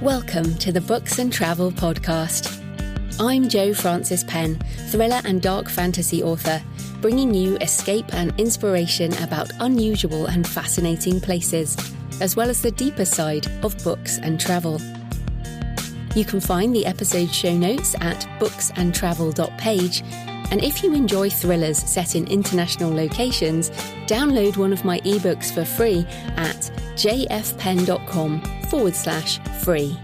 Welcome to the Books and Travel podcast. I'm j.f.penn, thriller and dark fantasy author, bringing you escape and inspiration about unusual and fascinating places, as well as the deeper side of books and travel. You can find the episode show notes at booksandtravel.page, and if you enjoy thrillers set in international locations, download one of my ebooks for free at jfpenn.com/free.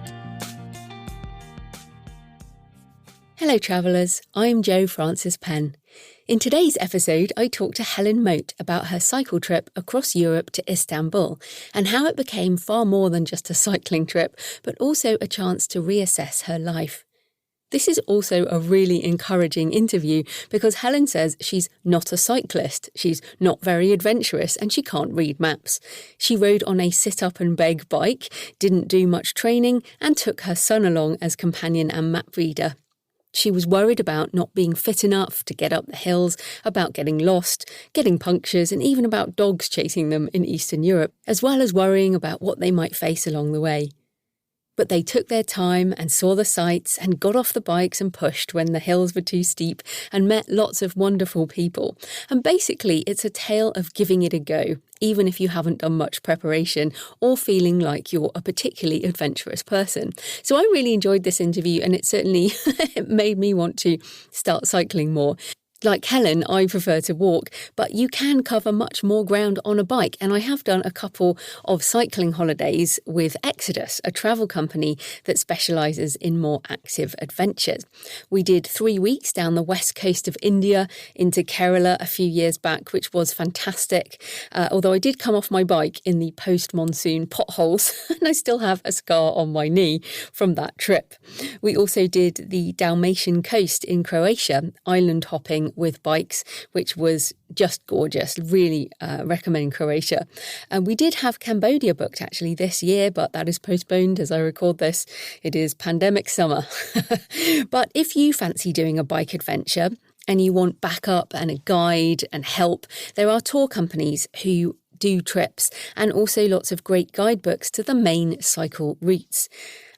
Hello travellers, I'm j.f.penn. In today's episode, I talk to Helen Moat about her cycle trip across Europe to Istanbul and how it became far more than just a cycling trip, but also a chance to reassess her life. This is also a really encouraging interview because Helen says she's not a cyclist, she's not very adventurous, and she can't read maps. She rode on a sit-up-and-beg bike, didn't do much training, and took her son along as companion and map reader. She was worried about not being fit enough to get up the hills, about getting lost, getting punctures, and even about dogs chasing them in Eastern Europe, as well as worrying about what they might face along the way. But they took their time and saw the sights and got off the bikes and pushed when the hills were too steep and met lots of wonderful people. And basically, it's a tale of giving it a go, even if you haven't done much preparation or feeling like you're a particularly adventurous person. So I really enjoyed this interview, and it certainly it made me want to start cycling more. Like Helen, I prefer to walk, but you can cover much more ground on a bike. And I have done a couple of cycling holidays with Exodus, a travel company that specialises in more active adventures. We did 3 weeks down the west coast of India into Kerala a few years back, which was fantastic. Although I did come off my bike in the post-monsoon potholes, and I still have a scar on my knee from that trip. We also did the Dalmatian coast in Croatia, island hopping with bikes, which was just gorgeous. Really recommend Croatia. And we did have Cambodia booked actually this year, but that is postponed as I record this. It is pandemic summer. But if you fancy doing a bike adventure and you want backup and a guide and help, there are tour companies who do trips and also lots of great guidebooks to the main cycle routes.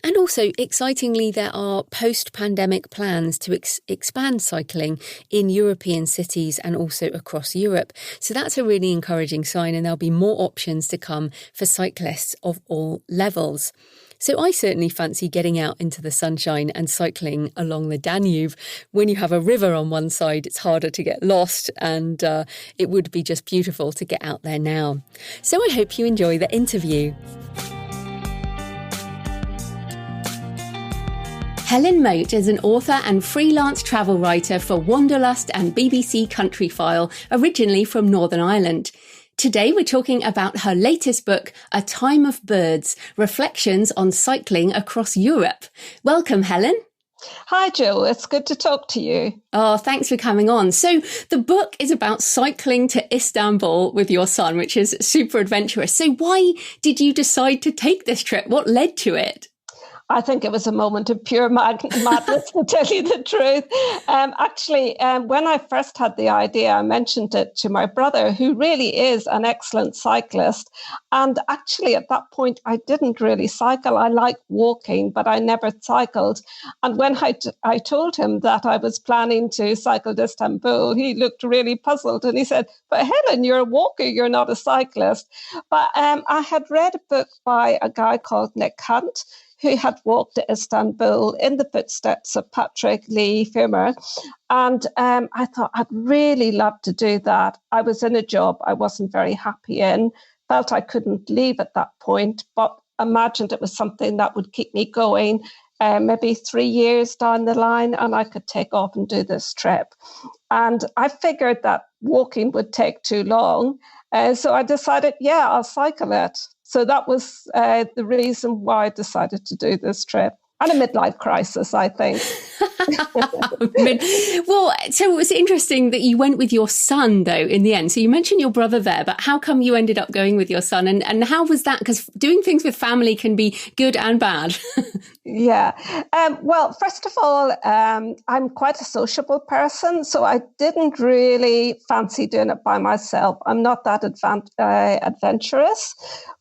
And also, excitingly, there are post-pandemic plans to expand cycling in European cities and also across Europe. So that's a really encouraging sign, and there'll be more options to come for cyclists of all levels. So I certainly fancy getting out into the sunshine and cycling along the Danube. When you have a river on one side, it's harder to get lost, and it would be just beautiful to get out there now. So I hope you enjoy the interview. Helen Moat is an author and freelance travel writer for Wanderlust and BBC Countryfile, originally from Northern Ireland. Today we're talking about her latest book, A Time of Birds, Reflections on Cycling Across Europe. Welcome, Helen. Hi, Jill. It's good to talk to you. Oh, thanks for coming on. So the book is about cycling to Istanbul with your son, which is super adventurous. So why did you decide to take this trip? What led to it? I think it was a moment of pure madness, to tell you the truth. When I first had the idea, I mentioned it to my brother, who really is an excellent cyclist. And actually, at that point, I didn't really cycle. I like walking, but I never cycled. And when I told him that I was planning to cycle to Istanbul, he looked really puzzled. And he said, "But Helen, you're a walker, you're not a cyclist." But I had read a book by a guy called Nick Hunt, who had walked to Istanbul in the footsteps of Patrick Lee Firmer. And I thought I'd really love to do that. I was in a job I wasn't very happy in, felt I couldn't leave at that point, but imagined it was something that would keep me going maybe 3 years down the line, and I could take off and do this trip. And I figured that walking would take too long. So I decided, I'll cycle it. So that was the reason why I decided to do this trip. And a midlife crisis, I think. Well, so it was interesting that you went with your son, though, in the end. So you mentioned your brother there, but how come you ended up going with your son? And how was that? Because doing things with family can be good and bad. Yeah. Well, first of all, I'm quite a sociable person, so I didn't really fancy doing it by myself. I'm not that adventurous.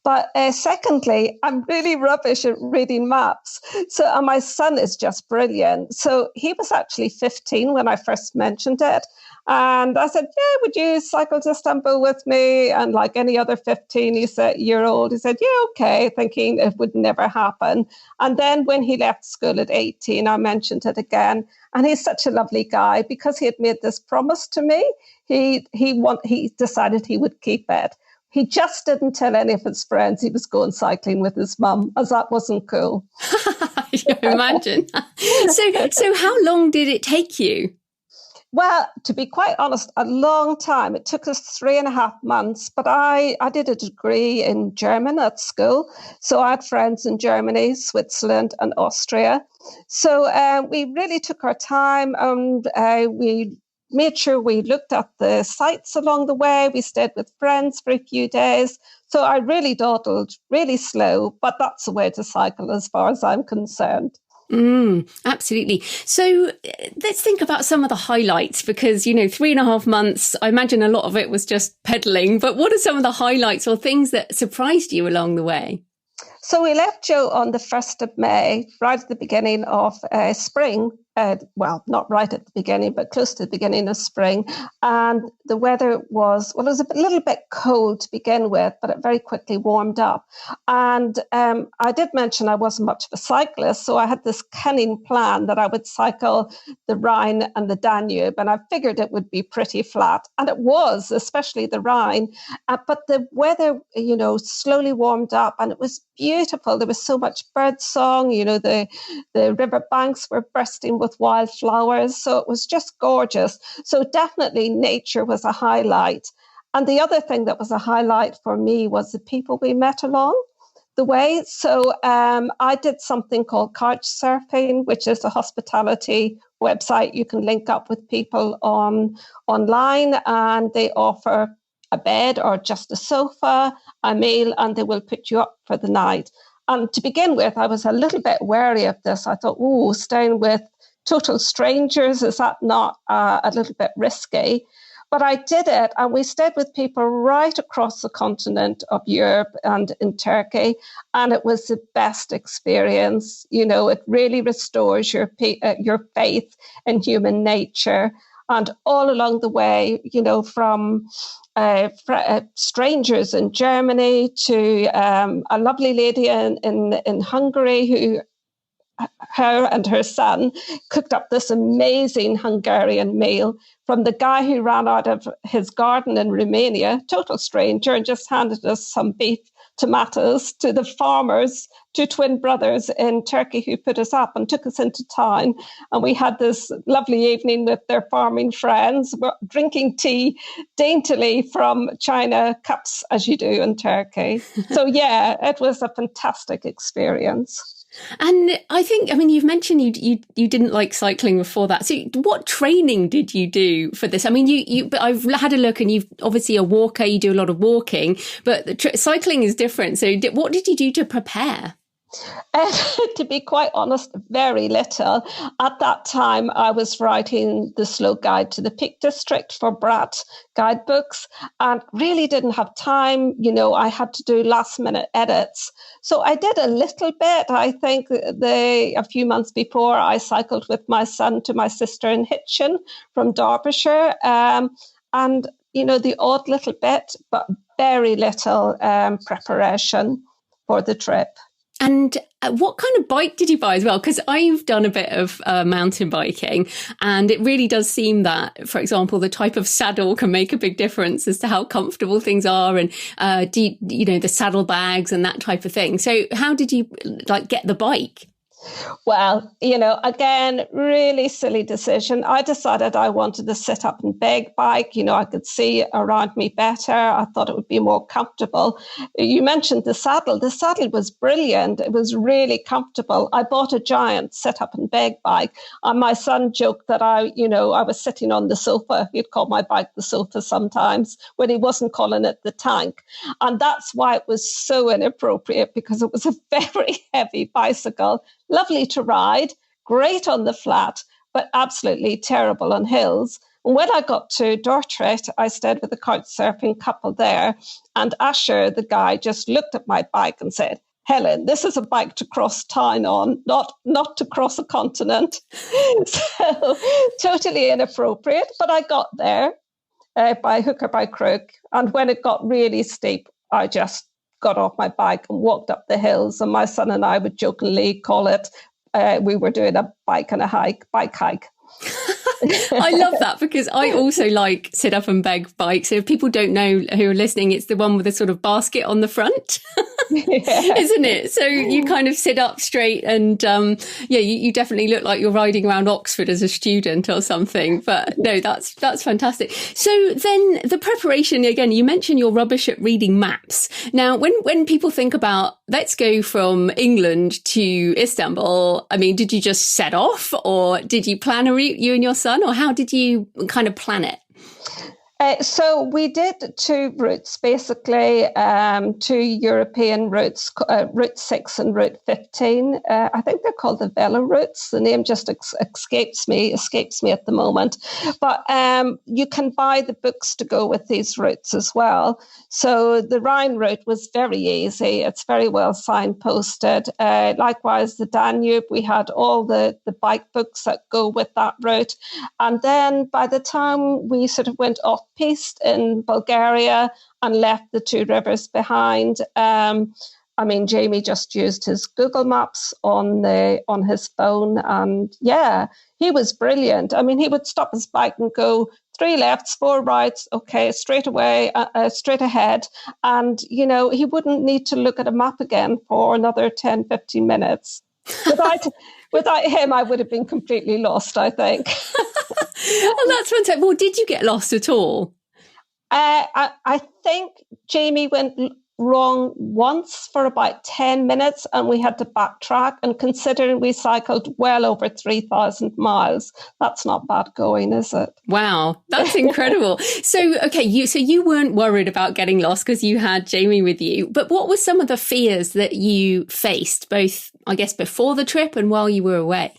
But secondly, I'm really rubbish at reading maps. And my son is just brilliant. So he was actually 15 when I first mentioned it. And I said, yeah, would you cycle to Istanbul with me? And like any other 15-year-old, he said, yeah, okay, thinking it would never happen. And then when he left school at 18, I mentioned it again. And he's such a lovely guy because he had made this promise to me. He decided he would keep it. He just didn't tell any of his friends he was going cycling with his mum, as that wasn't cool. You imagine. So how long did it take you? Well, to be quite honest, a long time. It took us 3.5 months, but I did a degree in German at school. So I had friends in Germany, Switzerland and Austria. So we really took our time and we made sure we looked at the sites along the way. We stayed with friends for a few days. So I really dawdled, really slow, but that's the way to cycle as far as I'm concerned. Absolutely. So let's think about some of the highlights because, 3.5 months, I imagine a lot of it was just pedaling. But what are some of the highlights or things that surprised you along the way? So we left Joe on the 1st of May, right at the beginning of spring. Well, not right at the beginning, but close to the beginning of spring. And the weather was, it was a little bit cold to begin with, but it very quickly warmed up. And I did mention I wasn't much of a cyclist, so I had this cunning plan that I would cycle the Rhine and the Danube, and I figured it would be pretty flat. And it was, especially the Rhine. But the weather, slowly warmed up, and it was beautiful. There was so much bird song, the river banks were bursting with wildflowers. So it was just gorgeous. So definitely nature was a highlight. And the other thing that was a highlight for me was the people we met along the way. So I did something called couch surfing, which is a hospitality website. You can link up with people online and they offer a bed or just a sofa, a meal, and they will put you up for the night. And to begin with, I was a little bit wary of this. I thought, staying with total strangers, is that not a little bit risky? But I did it, and we stayed with people right across the continent of Europe and in Turkey, and it was the best experience. It really restores your faith in human nature. And all along the way, from strangers in Germany to a lovely lady in Hungary who her and her son cooked up this amazing Hungarian meal from the guy who ran out of his garden in Romania, total stranger, and just handed us some beef, tomatoes, to the farmers, two twin brothers in Turkey who put us up and took us into town. And we had this lovely evening with their farming friends, drinking tea daintily from china cups, as you do in Turkey. So yeah, it was a fantastic experience. And you've mentioned you didn't like cycling before that. So what training did you do for this? But I've had a look and you've obviously a walker, you do a lot of walking, but cycling is different. So what did you do to prepare? To be quite honest, very little. At that time, I was writing the slow guide to the Peak District for Brat guidebooks and really didn't have time. I had to do last minute edits. So I did a little bit. I think a few months before, I cycled with my son to my sister in Hitchin from Derbyshire. And, the odd little bit, but very little preparation for the trip. And what kind of bike did you buy as well? Because I've done a bit of mountain biking and it really does seem that, for example, the type of saddle can make a big difference as to how comfortable things are and, the saddlebags and that type of thing. So how did you get the bike? Well, again, really silly decision. I decided I wanted a sit up and beg bike. I could see around me better. I thought it would be more comfortable. You mentioned the saddle. The saddle was brilliant. It was really comfortable. I bought a giant sit up and beg bike. And my son joked that I was sitting on the sofa. He'd call my bike the sofa sometimes when he wasn't calling it the tank. And that's why it was so inappropriate, because it was a very heavy bicycle. Lovely to ride, great on the flat, but absolutely terrible on hills. And when I got to Dordrecht, I stayed with a couch surfing couple there. And Asher, the guy, just looked at my bike and said, "Helen, this is a bike to cross town on, not to cross a continent." So totally inappropriate. But I got there by hook or by crook. And when it got really steep, I just got off my bike and walked up the hills. And my son and I would jokingly call it, we were doing a bike hike. I love that, because I also like sit up and beg bikes. So if people don't know who are listening, it's the one with a sort of basket on the front, isn't it? So you kind of sit up straight and you definitely look like you're riding around Oxford as a student or something. But no, that's fantastic. So then the preparation, again, you mentioned you're rubbish at reading maps. Now, when people think about, let's go from England to Istanbul, I mean, did you just set off, or did you plan a route, you and your son, or how did you kind of plan it? So we did two routes, basically, two European routes, Route 6 and Route 15. I think they're called the Velo routes. The name just escapes me at the moment. But you can buy the books to go with these routes as well. So the Rhine route was very easy. It's very well signposted. Likewise, the Danube, we had all the bike books that go with that route. And then by the time we sort of went off piste in Bulgaria and left the two rivers behind, Jamie just used his Google Maps on his phone, and he was brilliant. I mean, he would stop his bike and go 3 lefts, 4 rights, okay, straight away, straight ahead. And, he wouldn't need to look at a map again for another 10, 15 minutes. Without him, I would have been completely lost, I think. Oh, that's fantastic. Well, did you get lost at all? I think Jamie went wrong once for about 10 minutes, and we had to backtrack. And considering we cycled well over 3,000 miles, that's not bad going, is it? Wow, that's incredible. So you weren't worried about getting lost because you had Jamie with you. But what were some of the fears that you faced, both, I guess, before the trip and while you were away?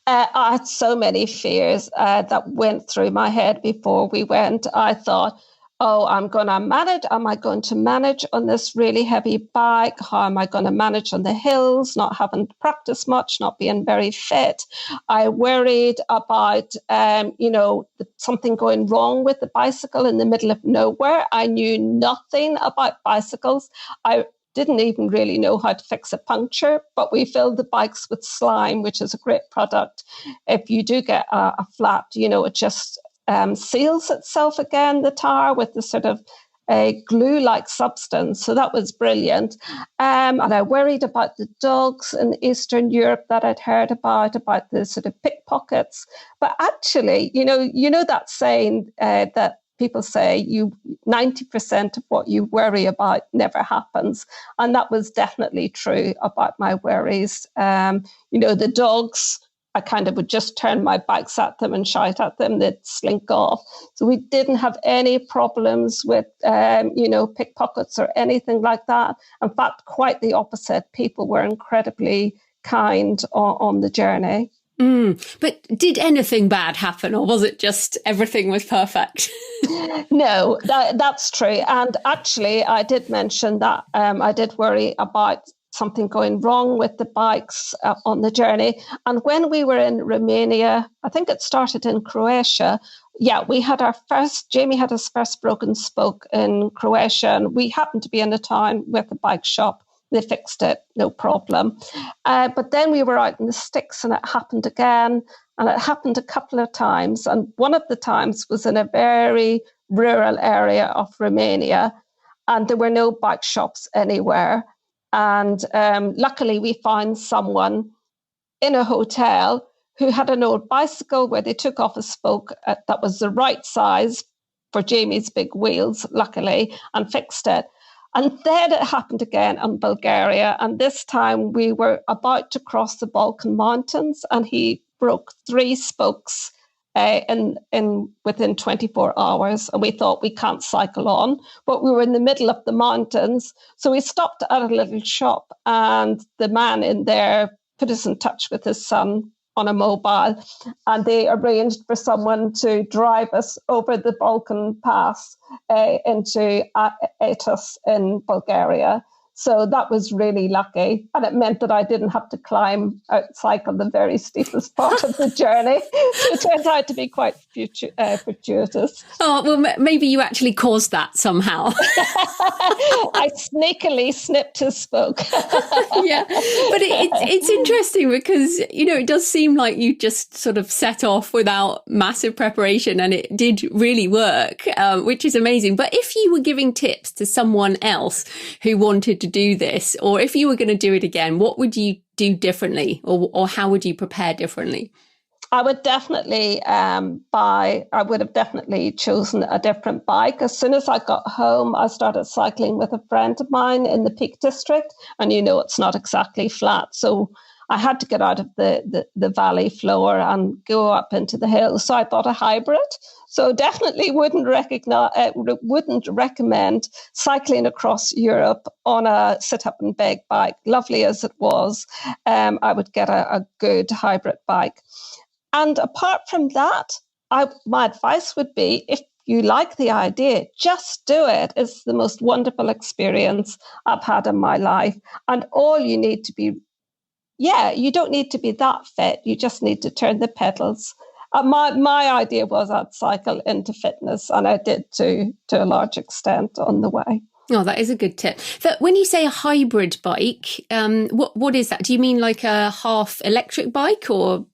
I had so many fears that went through my head before we went. I thought, I'm going to manage. Am I going to manage on this really heavy bike? How am I going to manage on the hills, not having practiced much, not being very fit? I worried about, something going wrong with the bicycle in the middle of nowhere. I knew nothing about bicycles. I didn't even really know how to fix a puncture, but we filled the bikes with slime, which is a great product. If you do get a flat, it just seals itself again, the tire, with the sort of a glue-like substance. So that was brilliant. And I worried about the dogs in Eastern Europe that I'd heard about the sort of pickpockets. But actually, that saying that people say 90% of what you worry about never happens. And that was definitely true about my worries. The dogs, I kind of would just turn my bikes at them and shout at them, they'd slink off. So we didn't have any problems with, pickpockets or anything like that. In fact, quite the opposite. People were incredibly kind on the journey. But did anything bad happen, or was it just everything was perfect? No, that's true. And actually, I did mention that I did worry about something going wrong with the bikes on the journey. And when we were in Romania, I think it started in Croatia. We had Jamie had his first broken spoke in Croatia, and we happened to be in a town with a bike shop. They fixed it, no problem. But then we were out in the sticks, and it happened again. And it happened a couple of times. And one of the times was in a very rural area of Romania, and there were no bike shops anywhere. And luckily, we found someone in a hotel who had an old bicycle where they took off a spoke that was the right size for Jamie's big wheels, luckily, and fixed it. And then it happened again in Bulgaria. And this time we were about to cross the Balkan Mountains, and he broke 3 spokes within 24 hours. And we thought, we can't cycle on, but we were in the middle of the mountains. So we stopped at a little shop, and the man in there put us in touch with his son on a mobile, and they arranged for someone to drive us over the Balkan Pass into Atos in Bulgaria. So that was really lucky. And it meant that I didn't have to cycle the very steepest part of the journey. So it turned out to be quite fortuitous. Oh, well, maybe you actually caused that somehow. I sneakily snipped his spoke. Yeah, but it's interesting because, it does seem like you just sort of set off without massive preparation, and it did really work, which is amazing. But if you were giving tips to someone else who wanted to do this, or if you were going to do it again, what would you do differently, or how would you prepare differently? I would definitely I would have definitely chosen a different bike. As soon as I got home, I started cycling with a friend of mine in the Peak District, and it's not exactly flat. So I had to get out of the valley floor and go up into the hills. So I bought a hybrid. So definitely wouldn't recommend cycling across Europe on a sit-up and beg bike. Lovely as it was, I would get a good hybrid bike. And apart from that, my advice would be, if you like the idea, just do it. It's the most wonderful experience I've had in my life. And all you need to be, you don't need to be that fit. You just need to turn the pedals. My idea was I'd cycle into fitness, and I did to a large extent on the way. Oh, that is a good tip. But when you say a hybrid bike, what is that? Do you mean like a half electric bike, or?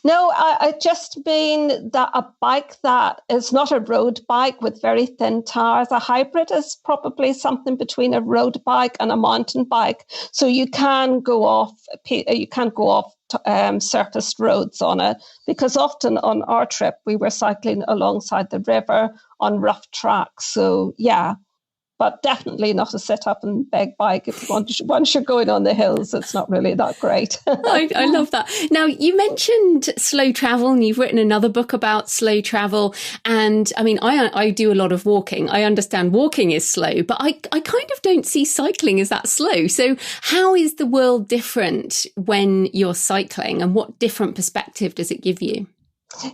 No, I just mean that a bike that is not a road bike with very thin tires. A hybrid is probably something between a road bike and a mountain bike. So you can go off surfaced roads on it, because often on our trip we were cycling alongside the river on rough tracks. So yeah. But definitely not a sit-up and beg bike. If once you're going on the hills, it's not really that great. I love that. Now, you mentioned slow travel, and you've written another book about slow travel. And I mean, I do a lot of walking. I understand walking is slow, but I kind of don't see cycling as that slow. So how is the world different when you're cycling, and what different perspective does it give you?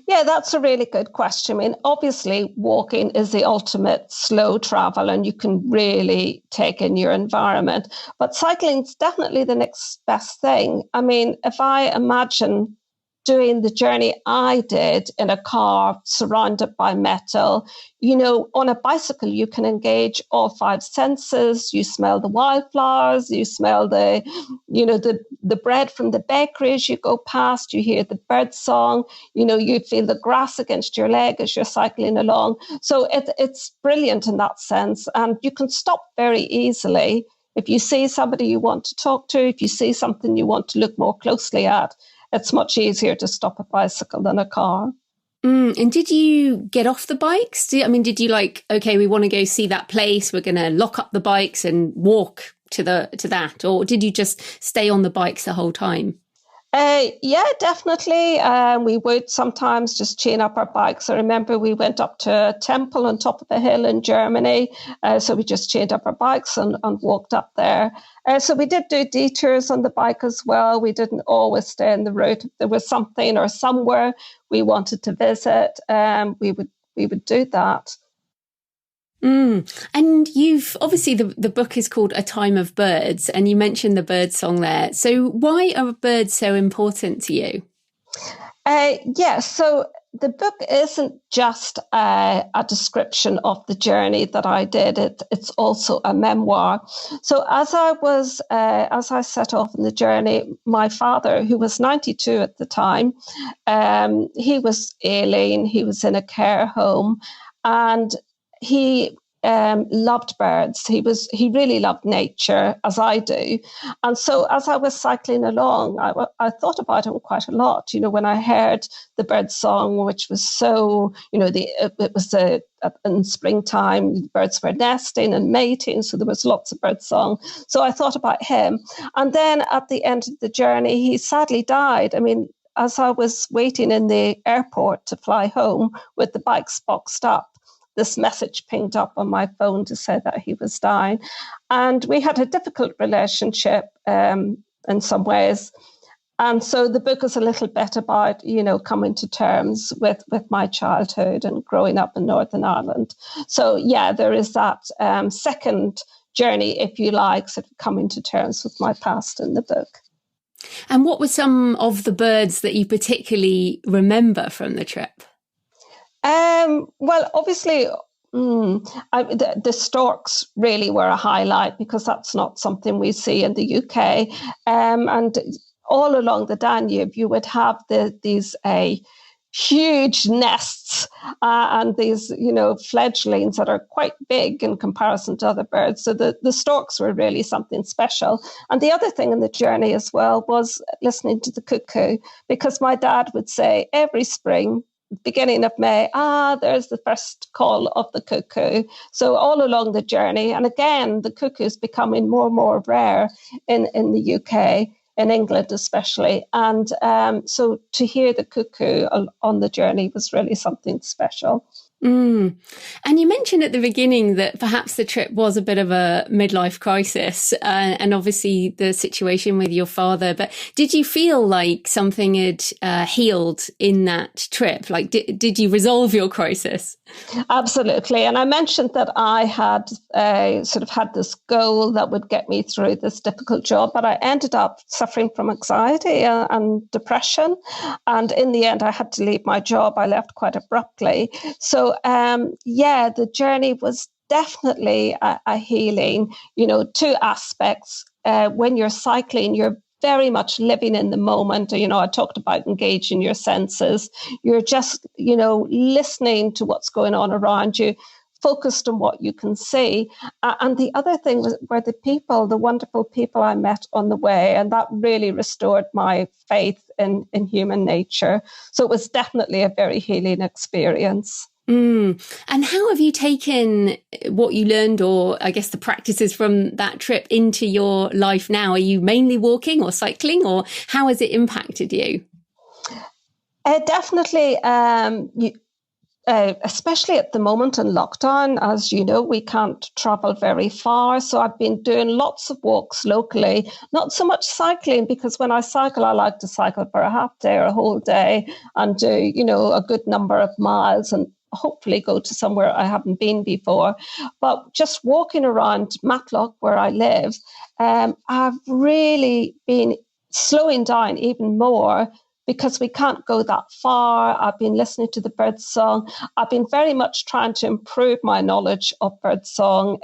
Yeah, that's a really good question. I mean, obviously, walking is the ultimate slow travel, and you can really take in your environment. But cycling is definitely the next best thing. I mean, if I imagine doing the journey I did in a car surrounded by metal, on a bicycle, you can engage all 5 senses. You smell the wildflowers, you smell the bread from the bakery as you go past, you hear the bird song, you feel the grass against your leg as you're cycling along. So it's brilliant in that sense. And you can stop very easily. If you see somebody you want to talk to, if you see something you want to look more closely at, it's much easier to stop a bicycle than a car. And did you get off the bikes? Did you okay, we want to go see that place, we're going to lock up the bikes and walk to that? Or did you just stay on the bikes the whole time? Yeah, definitely. We would sometimes just chain up our bikes. I remember we went up to a temple on top of a hill in Germany. So we just chained up our bikes and walked up there. So we did do detours on the bike as well. We didn't always stay on the route. If there was something or somewhere we wanted to visit, we would do that. And you've obviously the book is called A Time of Birds, and you mentioned the bird song there. So why are birds so important to you? So the book isn't just a description of the journey that I did. It's also a memoir. So as I set off on the journey, my father, who was 92 at the time, he was ailing. He was in a care home, and he loved birds. He really loved nature, as I do. And so as I was cycling along, I thought about him quite a lot. When I heard the bird song, which was so, it was in springtime, the birds were nesting and mating, so there was lots of bird song. So I thought about him. And then at the end of the journey, he sadly died. I mean, as I was waiting in the airport to fly home with the bikes boxed up, this message pinged up on my phone to say that he was dying. And we had a difficult relationship in some ways. And so the book is a little bit about, coming to terms with my childhood and growing up in Northern Ireland. So, yeah, there is that second journey, if you like, sort of coming to terms with my past in the book. And what were some of the birds that you particularly remember from the trip? Well, obviously, the storks really were a highlight, because that's not something we see in the UK. And all along the Danube, you would have these huge nests and these, fledglings that are quite big in comparison to other birds. So the storks were really something special. And the other thing in the journey as well was listening to the cuckoo, because my dad would say every spring, beginning of May, there's the first call of the cuckoo. So all along the journey, and again, the cuckoo is becoming more and more rare in the UK, in England especially. And so to hear the cuckoo on the journey was really something special. And you mentioned at the beginning that perhaps the trip was a bit of a midlife crisis, and obviously the situation with your father. But did you feel like something had healed in that trip? Like, did you resolve your crisis? Absolutely. And I mentioned that I had sort of had this goal that would get me through this difficult job, but I ended up suffering from anxiety and depression. And in the end, I had to leave my job. I left quite abruptly. So, the journey was definitely a healing, two aspects. When you're cycling, you're very much living in the moment. I talked about engaging your senses. You're just, listening to what's going on around you, focused on what you can see. And the other thing were the wonderful people I met on the way. And that really restored my faith in human nature. So it was definitely a very healing experience. And how have you taken what you learned, or I guess the practices from that trip, into your life now? Are you mainly walking or cycling, or how has it impacted you? Definitely, especially at the moment in lockdown. As you know, we can't travel very far. So I've been doing lots of walks locally, not so much cycling, because when I cycle, I like to cycle for a half day or a whole day and do, a good number of miles and hopefully go to somewhere I haven't been before. But just walking around Matlock, where I live, I've really been slowing down even more, because we can't go that far. I've been listening to the bird song. I've been very much trying to improve my knowledge of bird song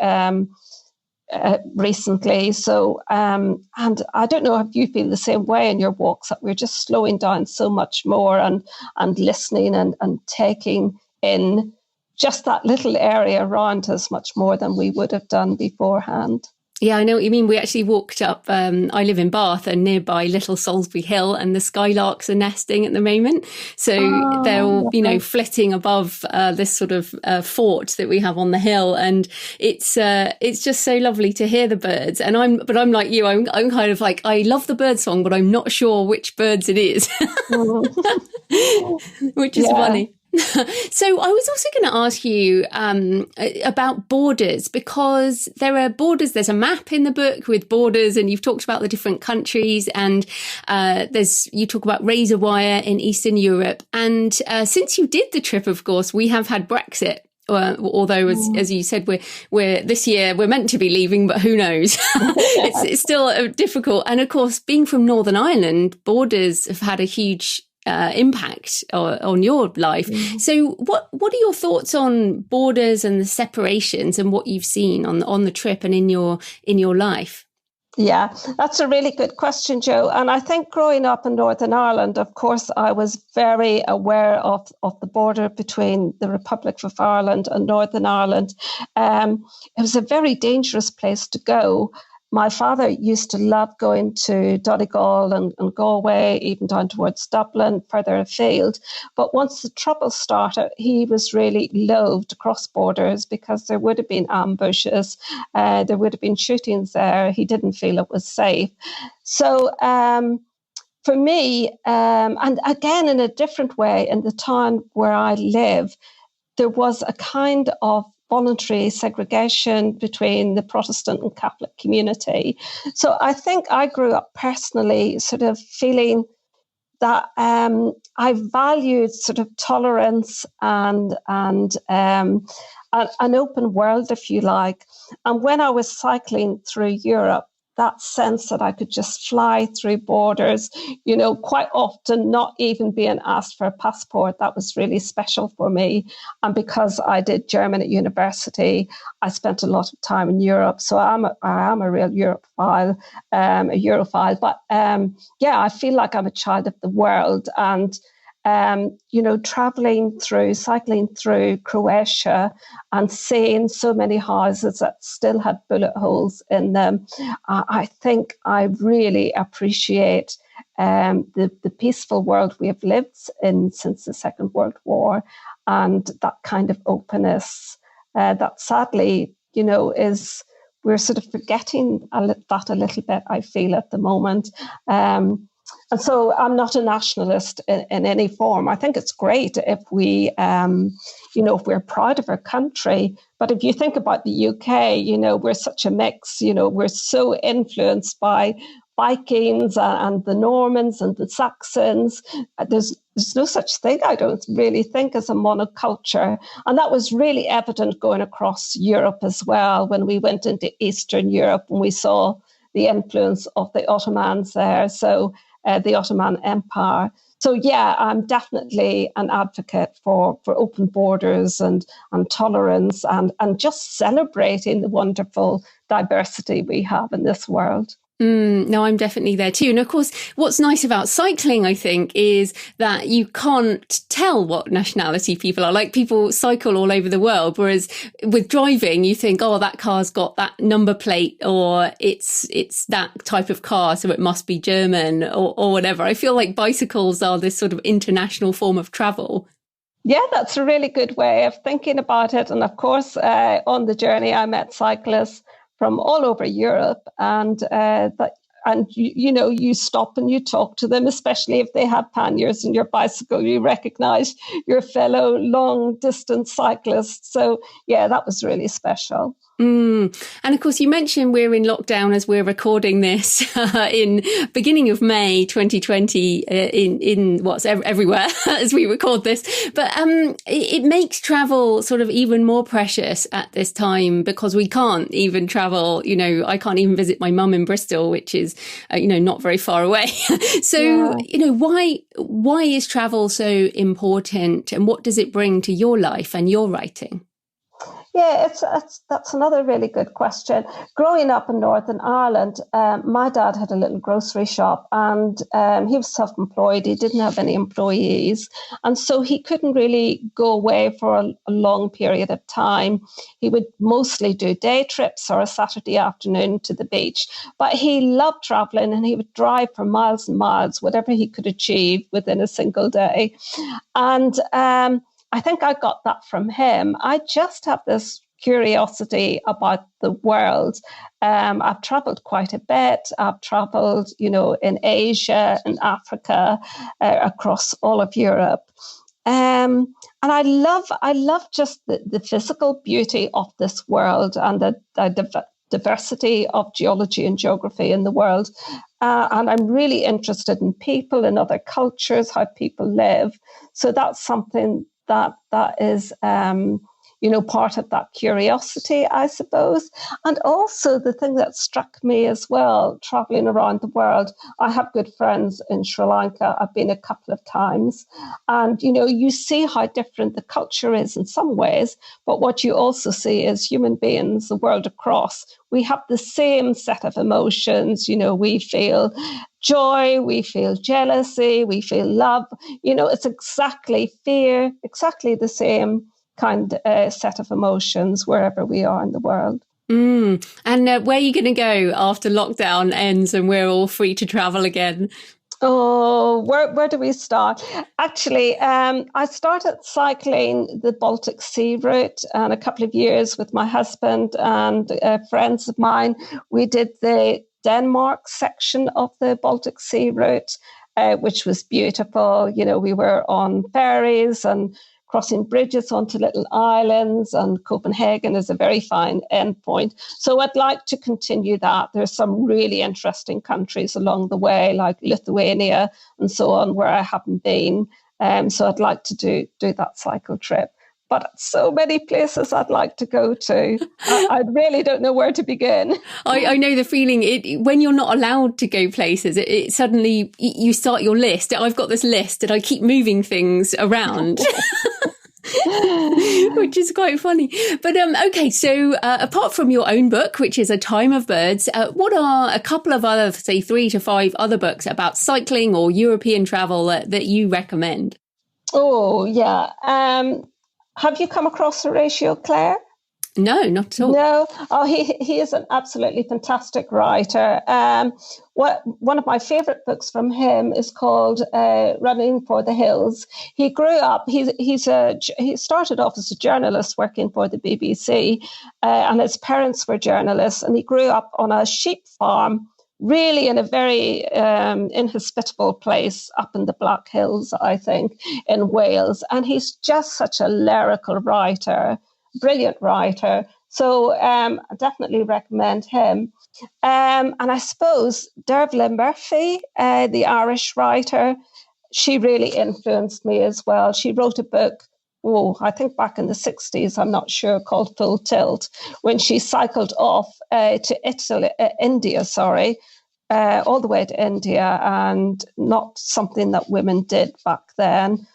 recently. So, and I don't know if you feel the same way in your walks, that we're just slowing down so much more and listening and taking in just that little area around us much more than we would have done beforehand. Yeah, I know what you mean. We actually walked up, I live in Bath, and nearby Little Salisbury Hill, and the skylarks are nesting at the moment. So they're all, flitting above this sort of fort that we have on the hill. And it's just so lovely to hear the birds. And I'm like you, I'm kind of like, I love the bird song, but I'm not sure which birds it is, which is funny. So I was also going to ask you about borders, because there are borders. There's a map in the book with borders, and you've talked about the different countries, and you talk about razor wire in Eastern Europe. And since you did the trip, of course, we have had Brexit. Although, as you said, we're this year we're meant to be leaving, but who knows? It's still difficult. And of course, being from Northern Ireland, borders have had a huge impact on your life. So what are your thoughts on borders and the separations and what you've seen on the trip and in your life? Yeah, that's a really good question, Joe. And I think growing up in Northern Ireland, of course, I was very aware of the border between the Republic of Ireland and Northern Ireland. It was a very dangerous place to go. My father used to love going to Donegal and Galway, even down towards Dublin, further afield. But once the trouble started, he was really loath to cross borders because there would have been ambushes, there would have been shootings there. He didn't feel it was safe. So for me, and again, in a different way, in the town where I live, there was a kind of voluntary segregation between the Protestant and Catholic community. So I think I grew up personally sort of feeling that I valued sort of tolerance and an open world, if you like. And when I was cycling through Europe, that sense that I could just fly through borders, quite often not even being asked for a passport, that was really special for me. And because I did German at university, I spent a lot of time in Europe. So I am a real Europhile, a Europhile. But I feel like I'm a child of the world. And cycling through Croatia and seeing so many houses that still had bullet holes in them, I think I really appreciate the peaceful world we have lived in since the Second World War, and that kind of openness that sadly, we're sort of forgetting that a little bit, I feel, at the moment. And so I'm not a nationalist in any form. I think it's great if we, if we're proud of our country. But if you think about the UK, we're such a mix. We're so influenced by Vikings and the Normans and the Saxons. There's no such thing, I don't really think, as a monoculture. And that was really evident going across Europe as well when we went into Eastern Europe and we saw the influence of the Ottomans there. So the Ottoman Empire. So yeah, I'm definitely an advocate for open borders and tolerance and just celebrating the wonderful diversity we have in this world. No, I'm definitely there too. And of course, what's nice about cycling, I think, is that you can't tell what nationality people are. Like, people cycle all over the world, whereas with driving, you think, oh, that car's got that number plate, or it's that type of car, so it must be German or whatever. I feel like bicycles are this sort of international form of travel. Yeah, that's a really good way of thinking about it. And of course, on the journey, I met cyclists from all over Europe, and you stop and you talk to them, especially if they have panniers in your bicycle. You recognize your fellow long distance cyclists. So yeah, that was really special. And of course, you mentioned we're in lockdown as we're recording this in beginning of May 2020 in what's everywhere as we record this. But it makes travel sort of even more precious at this time because we can't even travel. I can't even visit my mum in Bristol, which is not very far away. So why is travel so important, and what does it bring to your life and your writing? Yeah, that's another really good question. Growing up in Northern Ireland, my dad had a little grocery shop, and he was self-employed. He didn't have any employees, and so he couldn't really go away for a long period of time. He would mostly do day trips or a Saturday afternoon to the beach, but he loved traveling, and he would drive for miles and miles, whatever he could achieve within a single day. And I think I got that from him. I just have this curiosity about the world. I've traveled quite a bit. I've traveled, in Asia and Africa, across all of Europe. And I love just the physical beauty of this world and the diversity of geology and geography in the world. And I'm really interested in people and other cultures, how people live. So that's something that is, part of that curiosity, I suppose. And also the thing that struck me as well, traveling around the world, I have good friends in Sri Lanka. I've been a couple of times. And, you see how different the culture is in some ways. But what you also see is human beings, the world across, we have the same set of emotions. We feel joy, we feel jealousy, we feel love. It's exactly fear, exactly the same kind set of emotions wherever we are in the world. And where are you going to go after lockdown ends and we're all free to travel again? Oh, where do we start? Actually, I started cycling the Baltic Sea route and a couple of years with my husband and friends of mine. We did the Denmark section of the Baltic Sea route, which was beautiful. We were on ferries and crossing bridges onto little islands, and Copenhagen is a very fine endpoint. So I'd like to continue that. There's some really interesting countries along the way, like Lithuania and so on, where I haven't been. So I'd like to do that cycle trip. But so many places I'd like to go to. I really don't know where to begin. I know the feeling. When you're not allowed to go places, it suddenly, you start your list. I've got this list and I keep moving things around. Which is quite funny. But okay, so apart from your own book, which is A Time of Birds, what are a couple of other, say, 3 to 5 other books about cycling or European travel that you recommend? Oh, yeah. Have you come across Horatio Clare? No, not at all. No. Oh, he is an absolutely fantastic writer. One of my favorite books from him is called Running for the Hills. He grew up, he started off as a journalist working for the BBC, and his parents were journalists, and he grew up on a sheep farm, really in a very inhospitable place up in the Black Hills, I think, in Wales. And he's just such a lyrical writer, brilliant writer. So I definitely recommend him. And I suppose Dervla Murphy, the Irish writer, she really influenced me as well. She wrote a book, I think back in the 60s, I'm not sure, called Full Tilt, when she cycled off to India, all the way to India, and not something that women did back then.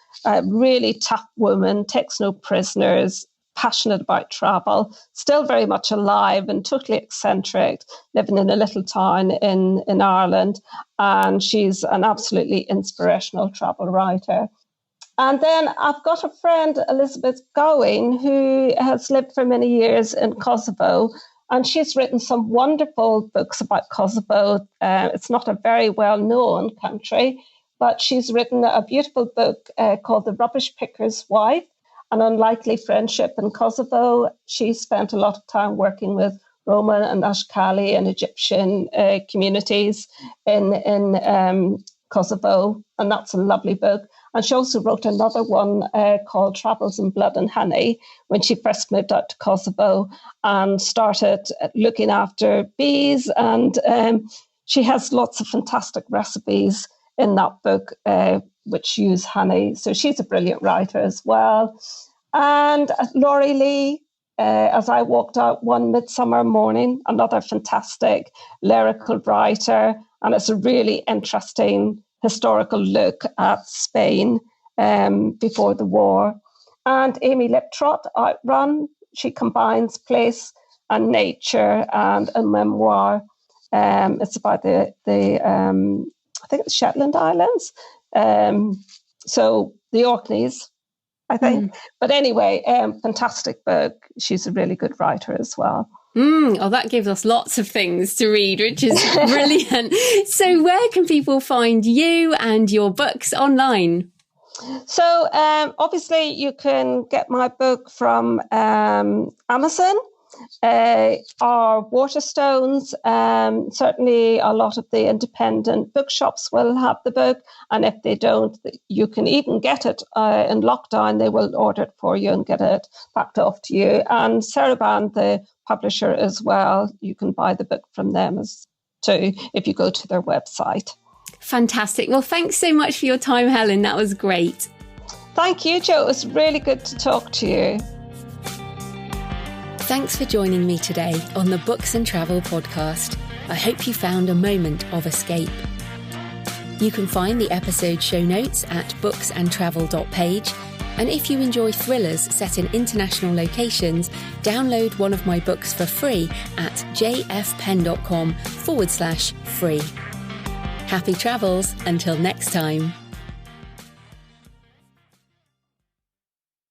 Really tough woman, takes no prisoners, passionate about travel, still very much alive and totally eccentric, living in a little town in Ireland. And she's an absolutely inspirational travel writer. And then I've got a friend, Elizabeth Gowing, who has lived for many years in Kosovo, and she's written some wonderful books about Kosovo. It's not a very well-known country, but she's written a beautiful book called The Rubbish Picker's Wife, An Unlikely Friendship in Kosovo. She spent a lot of time working with Roma and Ashkali and Egyptian communities in Kosovo, and that's a lovely book. And she also wrote another one called Travels in Blood and Honey when she first moved out to Kosovo and started looking after bees. And she has lots of fantastic recipes in that book which use honey. So she's a brilliant writer as well. And Laurie Lee, As I Walked Out One Midsummer Morning, another fantastic lyrical writer. And it's a really interesting historical look at Spain before the war. And Amy Liptrot, Outrun, she combines place and nature and a memoir. It's about the I think it's Shetland Islands. So the Orkneys, I think. But anyway, fantastic book. She's a really good writer as well. Oh, that gives us lots of things to read, which is brilliant. So where can people find you and your books online? So obviously you can get my book from Amazon or Waterstones. Certainly a lot of the independent bookshops will have the book. And if they don't, you can even get it in lockdown. They will order it for you and get it packed off to you. And Saraband, the publisher as well, you can buy the book from them too if you go to their website. Fantastic. Well, thanks so much for your time, Helen. That was great. Thank you, Jo. It was really good to talk to you. Thanks for joining me today on the Books and Travel podcast. I hope you found a moment of escape. You can find the episode show notes at booksandtravel.page, and if you enjoy thrillers set in international locations, download one of my books for free at jfpenn.com/free. Happy travels until next time.